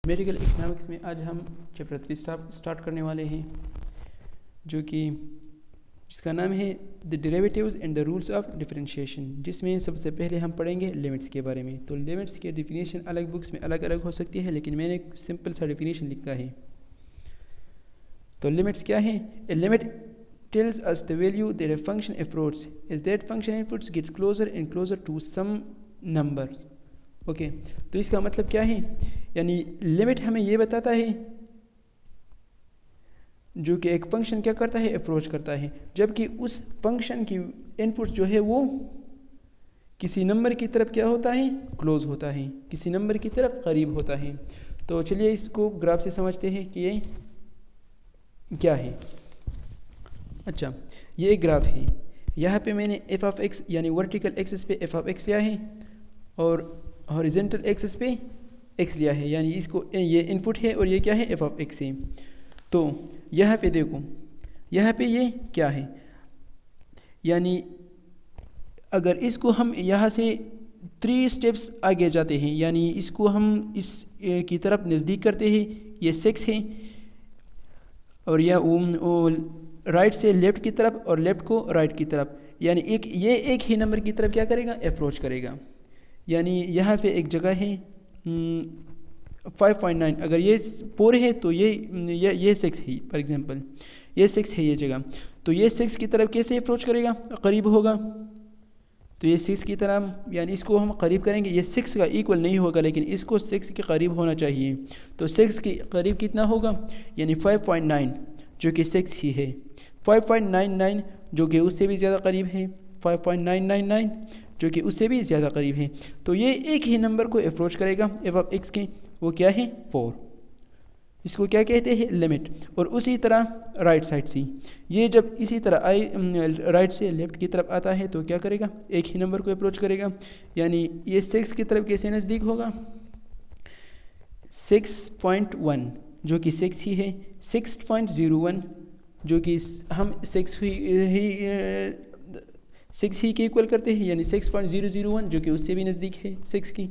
Medical economics में आज हम चैप्टर 3 स्टार्ट करने वाले हैं, जो कि जिसका नाम है the derivatives and the rules of differentiation, जिसमें सबसे पहले हम पढ़ेंगे लिमिट्स के बारे में। तो लिमिट्स की डिफिनीशन अलग बुक्स में अलग अलग हो सकती है, लेकिन मैंने एक सिंपल सा डिफिनीशन लिखा है। तो लिमिट्स क्या है? A limit tells us the value that a function approaches as that function inputs gets closer and closer to some number. Okay, तो इसका मतलब क्या है? यानी लिमिट हमें ये बताता है जो कि एक फंक्शन क्या करता है, अप्रोच करता है, जबकि उस फंक्शन की इनपुट जो है वो किसी नंबर की तरफ क्या होता है, क्लोज होता है, किसी नंबर की तरफ करीब होता है। तो चलिए इसको ग्राफ से समझते हैं कि ये क्या है। अच्छा, ये एक ग्राफ है। यहाँ पे मैंने एफ ऑफ एक्स यानी वर्टिकल एक्सिस पे एफ ऑफ एक्स लिया है और हॉरिजेंटल एक्सिस पे एक्स लिया है, यानी इसको ये इनपुट है और ये क्या है, एफ ऑफ एक्स है। तो यहाँ पे देखो, यहाँ पे ये क्या है, यानी अगर इसको हम यहाँ से 3 स्टेप्स आगे जाते हैं, यानी इसको हम इस की तरफ नज़दीक करते हैं, ये 6 है, और यह राइट से लेफ़्ट की तरफ और लेफ़्ट को राइट की तरफ, यानी ये एक ही नंबर की तरफ क्या करेगा, अप्रोच करेगा। यानी यहाँ पे एक जगह है 5.9, अगर ये 4 है तो ये 6 है, फॉर एग्जांपल ये 6 है ये जगह, तो ये 6 की तरफ कैसे अप्रोच करेगा, करीब होगा। तो ये 6 की तरफ, यानी इसको हम करीब करेंगे, ये 6 का इक्वल नहीं होगा, लेकिन इसको 6 के करीब होना चाहिए। तो 6 के करीब कितना होगा, यानी 5.9 जो कि 6 ही है, 5.99 जो कि उससे भी ज़्यादा करीब है, 5.999 जो कि उससे भी ज़्यादा करीब है। तो ये एक ही नंबर को अप्रोच करेगा एफ ऑफ एक्स के, वो क्या है, 4। इसको क्या कहते हैं, लिमिट। और उसी तरह राइट साइड से, ये जब इसी तरह राइट से लेफ्ट की तरफ आता है तो क्या करेगा, एक ही नंबर को अप्रोच करेगा। यानी ये 6 की तरफ कैसे नज़दीक होगा, 6.1 जो कि 6 ही है, 6.01 जो कि हम 6 ही के इक्वल करते हैं, यानी 6.001 जो कि उससे भी नज़दीक है 6 की।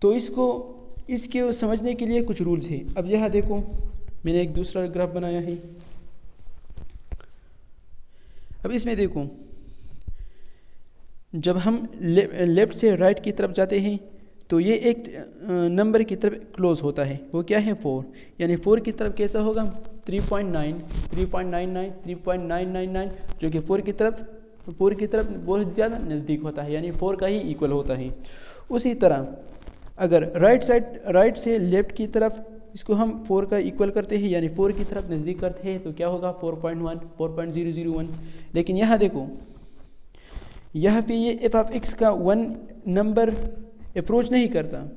तो इसके समझने के लिए कुछ रूल्स हैं। अब यहाँ देखो, मैंने एक दूसरा ग्राफ बनाया है। अब इसमें देखो, जब हम लेफ़्ट से राइट की तरफ जाते हैं तो ये एक नंबर की तरफ क्लोज होता है, वो क्या है, 4। यानी 4 की तरफ कैसा होगा, 3.9, 3.99, 3.999 जो कि 4 की तरफ बहुत ज़्यादा नज़दीक होता है, यानी 4 का ही इक्वल होता है। उसी तरह अगर राइट से लेफ़्ट की तरफ इसको हम 4 का इक्वल करते हैं, यानी 4 की तरफ नज़दीक करते हैं, तो क्या होगा, 4.1, 4.001। लेकिन यहाँ देखो, यहाँ पे ये एफ ऑफ एक्स का 1 नंबर अप्रोच नहीं करता,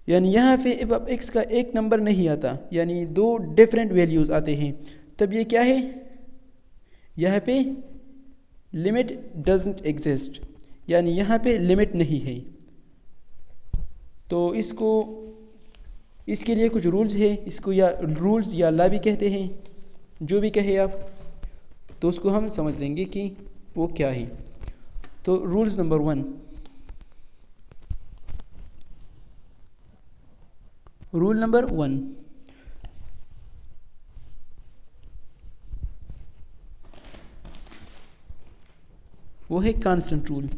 यानी यहाँ पे एफ ऑफ एक्स का एक नंबर नहीं आता, यानी 2 डिफरेंट वैल्यूज़ आते हैं। तब ये क्या है, यहाँ पे लिमिट डजंट एग्जिस्ट, यानी यहाँ पे लिमिट नहीं है। तो इसके लिए कुछ रूल्स है, इसको या रूल्स या लॉ भी कहते हैं, जो भी कहे आप, तो उसको हम समझ लेंगे कि वो क्या है। तो रूल्स नंबर 1, रूल नंबर 1, वो है कांस्टेंट रूल।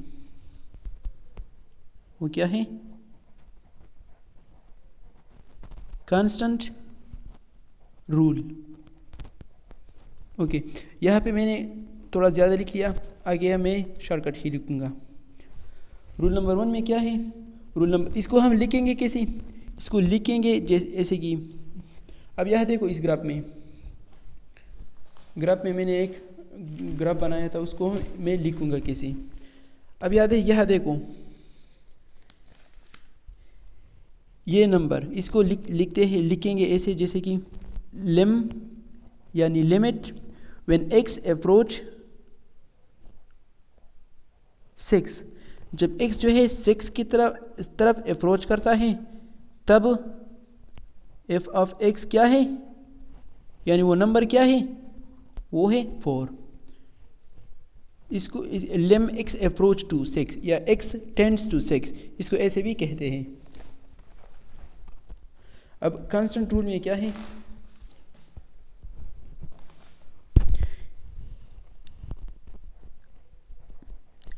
वो क्या है, कांस्टेंट रूल। ओके, यहाँ पे मैंने थोड़ा ज़्यादा लिख लिया, आगे मैं शॉर्टकट ही लिखूँगा। रूल नंबर 1 में क्या है, इसको हम लिखेंगे कैसे, इसको लिखेंगे जैसे कि, अब यहाँ देखो, इस ग्राफ में मैंने एक ग्राफ बनाया था, उसको मैं लिखूँगा कैसे। अब यहाँ देखो, ये नंबर, इसको लिखेंगे ऐसे, जैसे कि लिम यानी लिमिट व्हेन एक्स अप्रोच 6, जब x जो है 6 की तरफ अप्रोच करता है, तब एफ ऑफ एक्स क्या है, यानी वो नंबर क्या है, वो है 4। इसको लेम एक्स अप्रोच टू 6 या एक्स टेंड्स टू 6, इसको ऐसे भी कहते हैं। अब कांस्टेंट रूल में क्या है,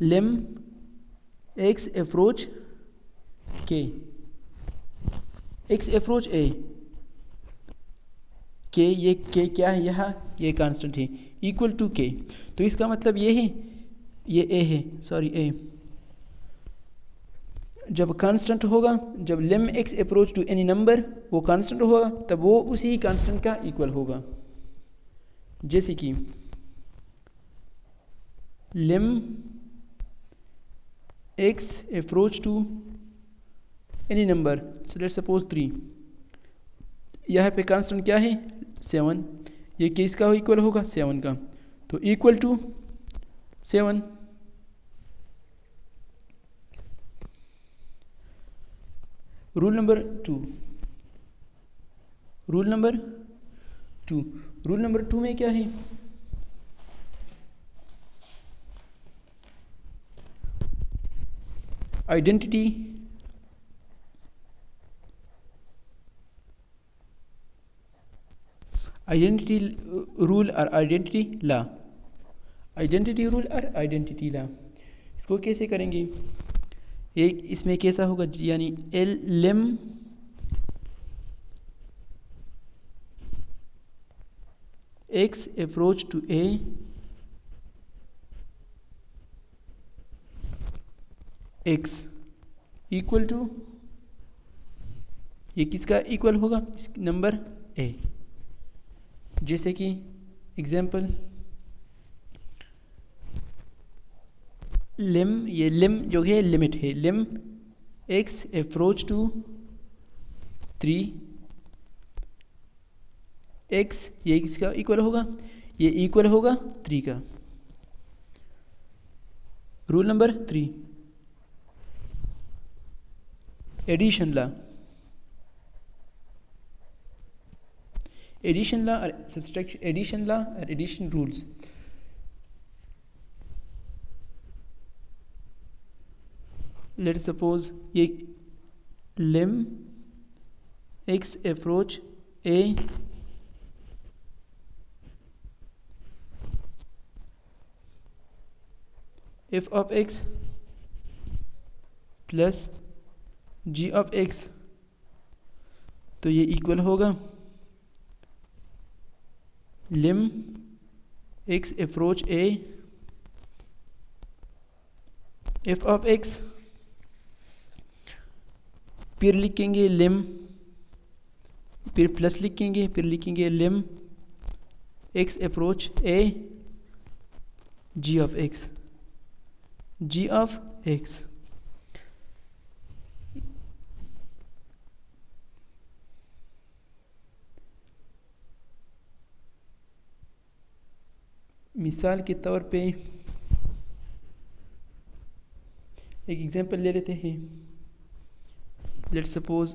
लेम एक्स अप्रोच के, एक्स अप्रोच ए के, ये के क्या है, यहाँ ये कांस्टेंट है, इक्वल टू के। तो इसका मतलब ये है, ये ए है, सॉरी ए। जब कांस्टेंट होगा, जब lim x approach to any number वो कांस्टेंट होगा, तब वो उसी कांस्टेंट का इक्वल होगा। जैसे कि lim x approach to any number, let's suppose 3, यहाँ पे कांस्टेंट क्या है 7, ये किसका इक्वल होगा 7 का, तो equal to 7। Rule number 2, rule number 2, rule number 2 में क्या है, आइडेंटिटी रूल और आइडेंटिटी लॉ, आइडेंटिटी रूल और आइडेंटिटी लॉ। इसको कैसे करेंगे, एक इसमें कैसा होगा, यानी L lim x approach to a x equal to, ये किसका इक्वल होगा, नंबर ए। जैसे कि एग्जाम्पल, लेम, ये लेम जो है लिमिट है, lim x approach to 3 x, ये किसका इक्वल होगा, ये इक्वल होगा 3 का। Rule number 3, addition law, addition law और सब्सट्रैक्शन, एडिशन लॉ और एडिशन रूल्स। लेट्स सपोज ये lim x approach A f of x plus g of x, तो ये इक्वल होगा lim x approach A f of x, फिर लिखेंगे lim, फिर plus लिखेंगे, फिर लिखेंगे lim x approach A ji of x, G of x. मिसाल के तौर पे एक एग्जांपल ले लेते हैं, let's suppose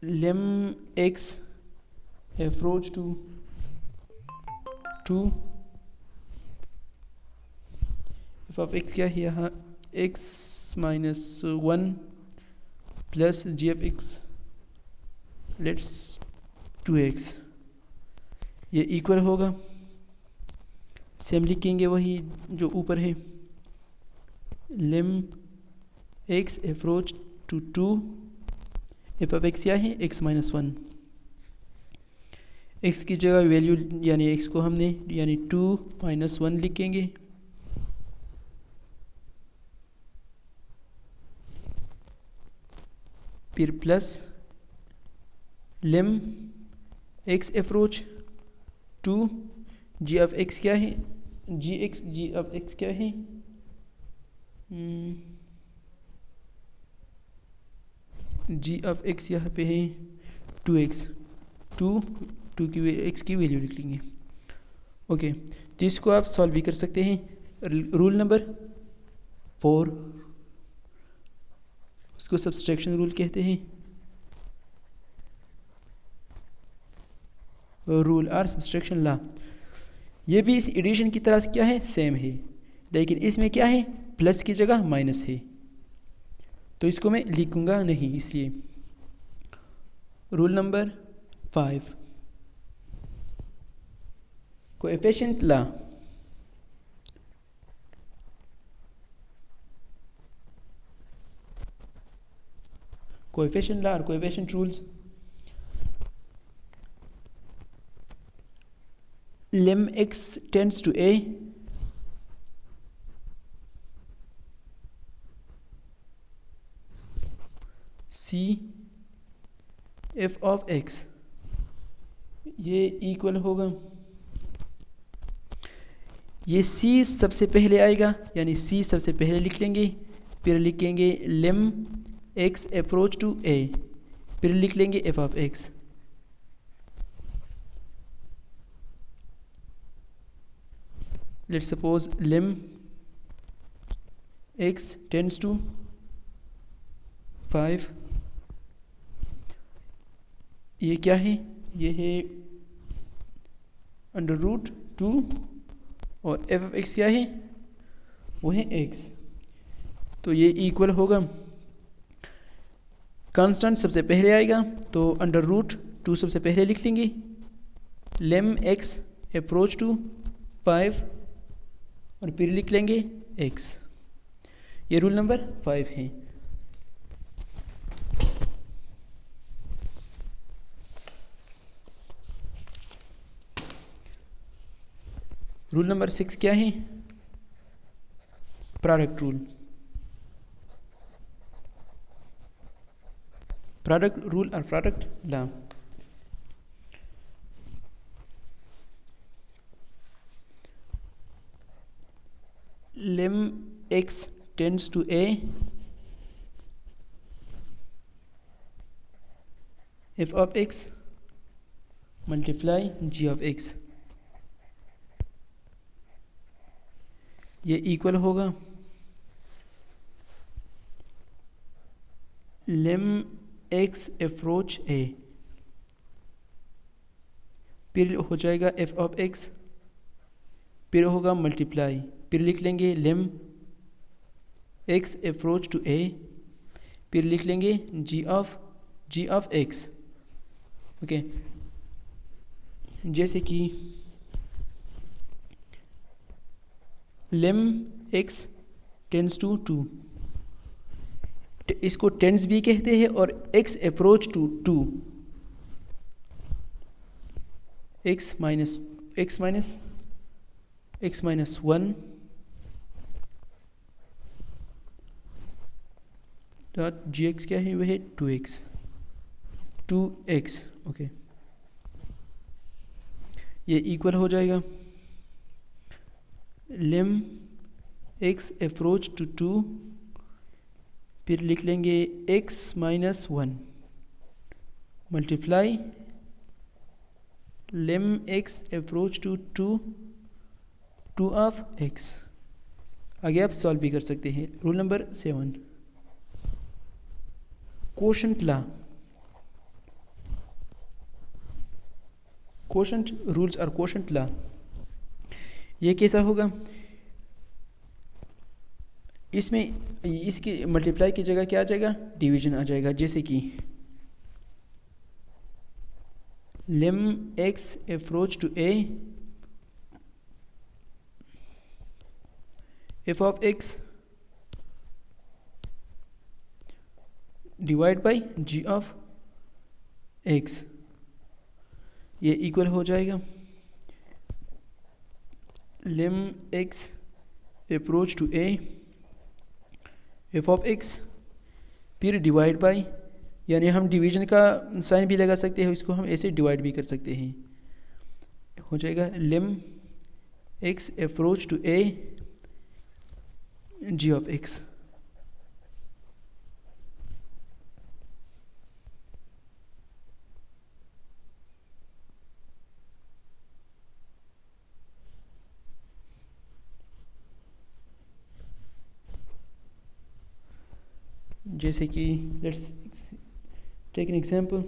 lim x approach to 2 F of x क्या है यहाँ x minus 1 plus G F x, let's 2x, ये इक्वल होगा, सेम लिखेंगे वही जो ऊपर है, lim x approach to 2 F of x क्या है x माइनस 1, x की जगह वैल्यू यानी x को हमने यानी 2 माइनस 1 लिखेंगे, फिर plus lim x approach to G of x क्या है, जी ऑफ एक्स क्या है, जी ऑफ एक्स यहाँ पे है 2x, 2 की एक्स की वैल्यू लिख लेंगे। ओके, तो इसको आप सॉल्व भी कर सकते हैं। रूल नंबर 4, उसको सब्सट्रैक्शन रूल कहते हैं, रूल और सब्सट्रैक्शन लॉ। ये भी इस एडिशन की तरह क्या है, सेम है, लेकिन इसमें क्या है प्लस की जगह माइनस है, तो इसको मैं लिखूंगा नहीं इसलिए। Rule number 5, coefficient law. Coefficient law और coefficient rules. lim x tends to a, c f of x, ये इक्वल होगा, ये c सबसे पहले आएगा, यानी c सबसे पहले लिख लेंगे, फिर लिखेंगे lim x approach to a, फिर लिख लेंगे f of x। Let's suppose lim x tends to 5, ये क्या है, ये है √2, और f of x क्या है, वो है x। तो ये इक्वल होगा, कांस्टेंट सबसे पहले आएगा तो √2 सबसे पहले लिख लेंगे, lim x अप्रोच टू 5, और फिर लिख लेंगे x। ये रूल नंबर 5 है। रूल नंबर 6 क्या है, प्रोडक्ट रूल। प्रोडक्ट रूल और product law. lim x tends to a, f of x multiply g of x, ये इक्वल होगा lim x अप्रोच a, फिर हो जाएगा f of x, फिर होगा मल्टीप्लाई, फिर लिख लेंगे lim x approach to a, फिर लिख लेंगे g of x। ओके, जैसे कि lim x टेंड्स टू 2, इसको टेंड्स भी कहते हैं, और x approach to 2, x minus 1 dot G x क्या है, वह है 2x। ओके, ये इक्वल हो जाएगा lim x अप्रोच टू 2, फिर लिख लेंगे x minus 1 multiply lim x approach to 2 of x। आगे आप सॉल्व भी कर सकते हैं। Rule number 7, quotient law. Quotient rules और कोशेंट लॉ, ये कैसा होगा, इसमें इसकी मल्टीप्लाई की जगह क्या आ जाएगा, डिवीजन आ जाएगा। जैसे कि lim x approach to a, f of x divide by g of x, ये इक्वल हो जाएगा lim x approach to a, f of x, फिर डिवाइड बाई, यानी हम डिवीजन का साइन भी लगा सकते हैं, इसको हम ऐसे डिवाइड भी कर सकते हैं। हो जाएगा lim x approach to a g of x। जैसे कि लेट्स टेक एन एग्जांपल,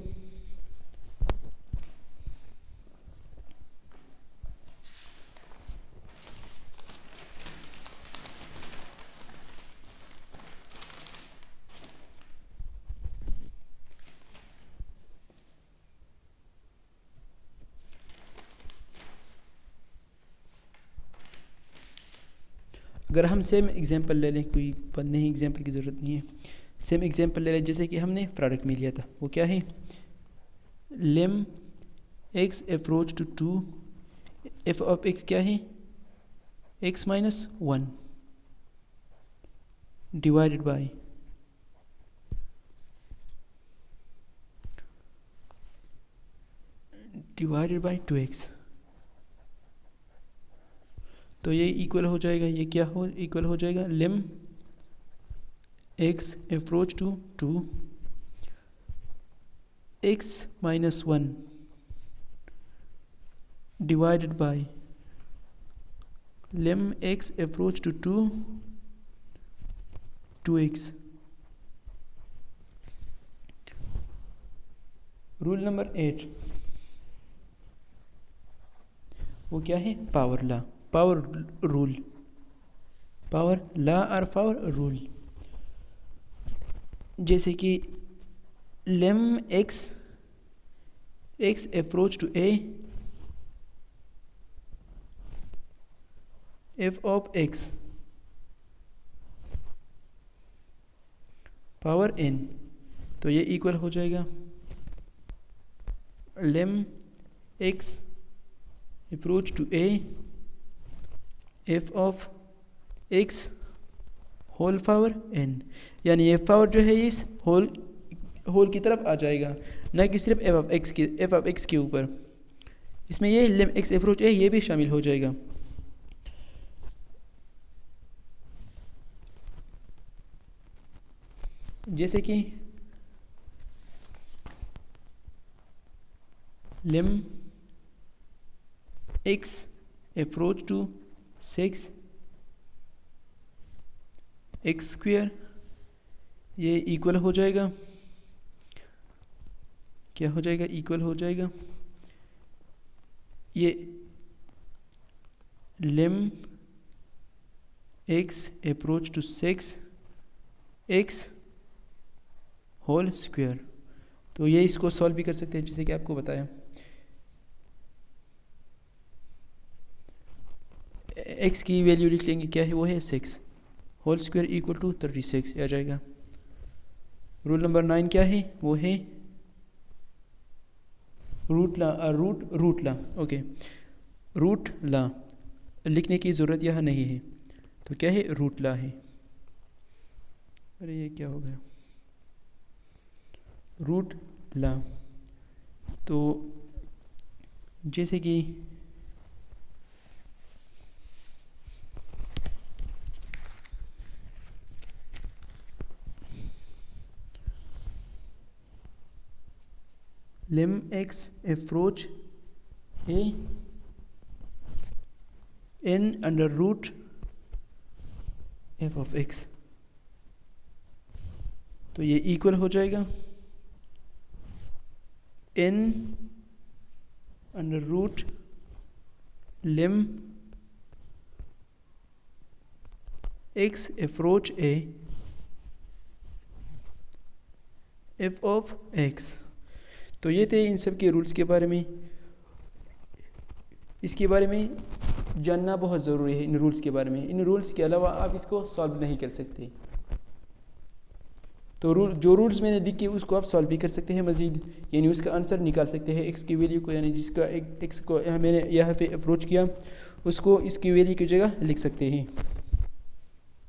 अगर हम सेम एग्जांपल ले लें, कोई बात नहीं, एग्जांपल की ज़रूरत नहीं है, सेम एग्जांपल ले लें जैसे कि हमने प्रोडक्ट में लिया था, वो क्या है, lim x approach to 2, F of x क्या है, x minus 1 divided by divided by 2x। तो ये इक्वल हो जाएगा, ये क्या हो इक्वल हो जाएगा, lim x approach to 2 x minus 1 divided by lim x approach to 2x। Rule number 8 वो क्या है, power law, power rule, power law और पावर रूल। जैसे कि lim x approach to A, f of x power n, तो ये equal हो जाएगा lim x approach to A, f of x whole power n, यानी ये पावर जो है इस होल की तरफ आ जाएगा, न कि सिर्फ एफ ऑफ एक्स के ऊपर। इसमें ये लेम एक्स अप्रोच ए ये भी शामिल हो जाएगा। जैसे कि lim x approach to 6 x square, ये इक्वल हो जाएगा, क्या हो जाएगा, इक्वल हो जाएगा ये lim x approach to 6 x whole square. तो ये इसको सॉल्व भी कर सकते हैं, जैसे कि आपको बताया x की वैल्यू लिख लेंगे, क्या है वो है 6 होल स्क्वायर इक्वल टू 36 आ जाएगा। रूल नंबर 9 क्या है, वो है रूट ला, ओके, रूट ला लिखने की ज़रूरत यहाँ नहीं है, तो क्या है, रूट ला है। अरे ये क्या हो गया, रूट ला। तो जैसे कि lim x approach A n under root f of x, तो ये इक्वल हो जाएगा n under root lim x approach A f of x. तो ये थे इन सब के रूल्स के बारे में। इसके बारे में जानना बहुत ज़रूरी है, इन रूल्स के बारे में। इन रूल्स के अलावा आप इसको सॉल्व नहीं कर सकते। तो जो रूल्स मैंने लिखे उसको आप सॉल्व भी कर सकते हैं मज़ीद, यानी उसका आंसर निकाल सकते हैं एक्स की वैल्यू को, यानी जिसका एक्स को मैंने यहाँ पे अप्रोच किया उसको इसकी वैल्यू की जगह लिख सकते हैं।